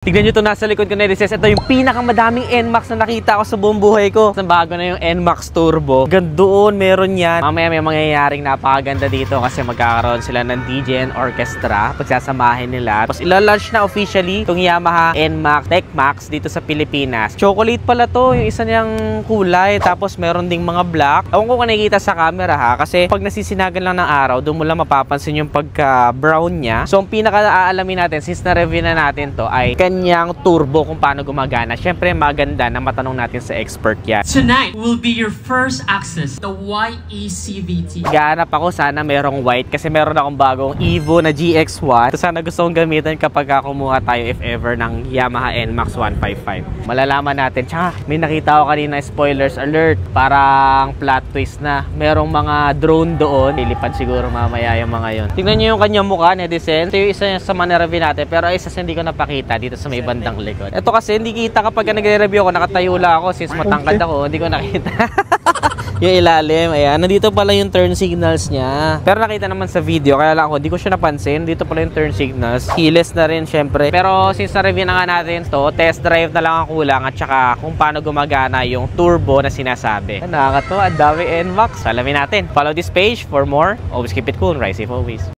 Tignan nyo ito, nasa likod ko na recess. Ito yung pinakamadaming NMAX na nakita ko sa buong buhay ko. Bago na yung NMAX Turbo. Doon, meron yan. Mamaya may mangyayaring napakaganda dito kasi magkakaroon sila ng DJ and orchestra. Pagsasamahin nila. Tapos ilalunch na officially itong Yamaha NMAX TechMax dito sa Pilipinas. Chocolate pala to, yung isa niyang kulay. Tapos meron ding mga black. Ewan ko kung nakikita sa camera ha. Kasi pag nasisinagan lang ng araw, doon mo lang mapapansin yung pagka-brown niya. So ang pinaka-aalamin natin, since na-review na natin to, ay kanyang turbo kung paano gumagana. Syempre maganda na matanong natin sa expert yan. Tonight will be your first access, the YE-CVT. Gaanap ako, sana merong white kasi meron akong bagong Evo na GX1. So sana gusto kong gamitin kapag kumuha tayo if ever ng Yamaha NMAX 155. Malalaman natin. Tsaka may nakita ko kanina, spoilers alert, parang plot twist na. Merong mga drone doon. Lilipad siguro mamaya yung mga yon. Tingnan nyo yung kanyang mukha, netizen. Ito yung isa sa manareview natin, pero isa hindi ko napakita dito sa may bandang likod. Ito kasi hindi kita kapag nagre-review ako, nakatayo lang ako since matangkad ako, hindi ko nakita. Yung ilalim, ayan. Nandito pala yung turn signals niya. Pero nakita naman sa video, kaya lang ako, hindi ko siya napansin. Dito pala yung turn signals. Keyless na rin, syempre. Pero since na-review na nga natin to, test drive na lang ang kulang at saka kung paano gumagana yung turbo na sinasabi. Nakakatawa, ang dami NMAX. Alamin natin. Follow this page for more. Always keep it cool. Ride safe always.